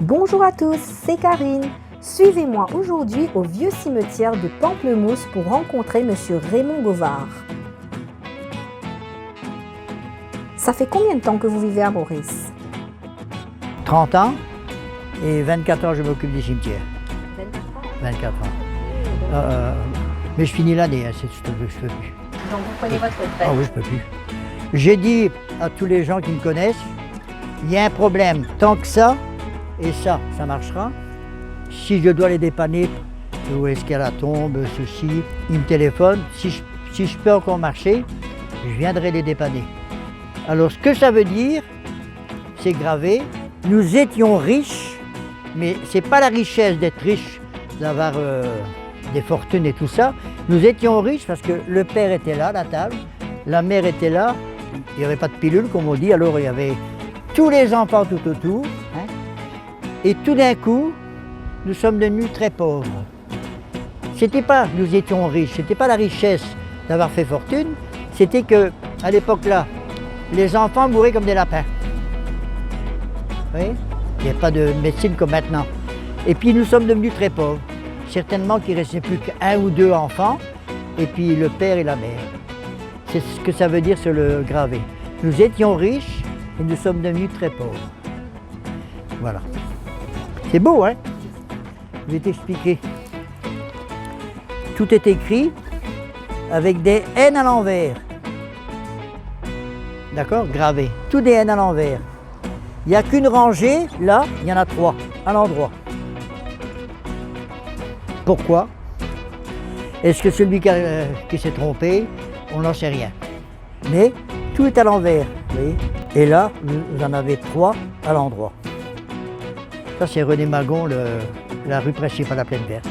Bonjour à tous, c'est Karine. Suivez-moi aujourd'hui au vieux cimetière de Pamplemousse pour rencontrer Monsieur Raymond Govard. Ça fait combien de temps que vous vivez à Maurice? 30 ans et 24 ans je m'occupe du cimetière. 24 ans. Mais je finis l'année, je peux plus. Donc vous prenez votre retraite? Ah oui, je peux plus. J'ai dit à tous les gens qui me connaissent, il y a un problème, tant que ça, et ça marchera. Si je dois les dépanner, où est-ce qu'elle tombe, ceci, ils me téléphonent. Si je peux encore marcher, je viendrai les dépanner. Alors ce que ça veut dire, c'est gravé. Nous étions riches, mais c'est pas la richesse d'être riche, d'avoir des fortunes et tout ça. Nous étions riches parce que le père était là à la table, la mère était là, il n'y avait pas de pilule comme on dit, alors il y avait tous les enfants tout autour. Hein. Et tout d'un coup, nous sommes devenus très pauvres. C'était pas que nous étions riches, c'était pas la richesse d'avoir fait fortune, c'était que à l'époque là, les enfants mouraient comme des lapins. Vous voyez? Il n'y a pas de médecine comme maintenant. Et puis nous sommes devenus très pauvres. Certainement qu'il ne restait plus qu'un ou deux enfants, et puis le père et la mère. C'est ce que ça veut dire sur le gravé. Nous étions riches et nous sommes devenus très pauvres. Voilà. C'est beau, hein? Je vais t'expliquer. Tout est écrit avec des N à l'envers. D'accord? Gravé. Tout des N à l'envers. Il n'y a qu'une rangée, là, il y en a 3, à l'endroit. Pourquoi? Est-ce que celui qui s'est trompé? On n'en sait rien. Mais tout est à l'envers, vous voyez? Et là, vous en avez 3 à l'endroit. Ça, c'est René Magon, la rue principale à Plaine Verte.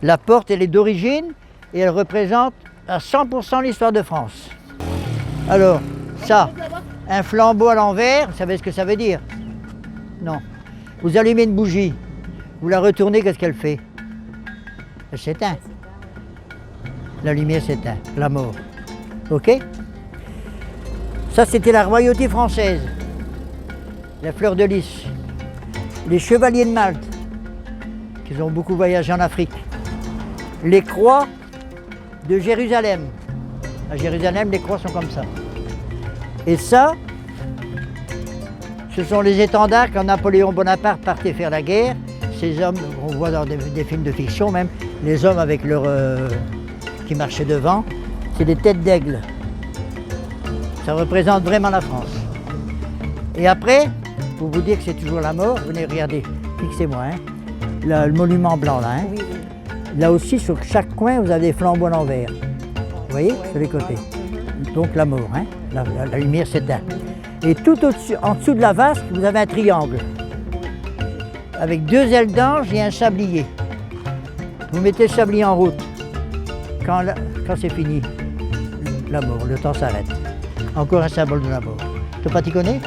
La porte, elle est d'origine et elle représente à 100% l'histoire de France. Alors, ça, un flambeau à l'envers, vous savez ce que ça veut dire? Non. Vous allumez une bougie, vous la retournez, qu'est-ce qu'elle fait? Elle s'éteint. La lumière s'éteint, la mort. Ok? Ça, c'était la royauté française. La fleur de lys. Les chevaliers de Malte, qui ont beaucoup voyagé en Afrique. Les croix de Jérusalem. À Jérusalem, les croix sont comme ça. Et ça, ce sont les étendards quand Napoléon Bonaparte partait faire la guerre. Ces hommes, on voit dans des films de fiction même, les hommes avec leur qui marchaient devant, c'est des têtes d'aigle. Ça représente vraiment la France. Et après, pour vous dire que c'est toujours la mort, venez regarder, fixez-moi, hein, le monument blanc là. Hein. Oui. Là aussi, sur chaque coin, vous avez des flambeaux à l'envers. Vous voyez, sur les côtés. Donc la mort, hein, la lumière s'éteint. Et tout au-dessus, en dessous de la vasque, vous avez un triangle. Avec 2 ailes d'ange et un sablier. Vous mettez le sablier en route. Quand c'est fini, la mort, le temps s'arrête. Encore un symbole de la mort. T'as pas t'y connais?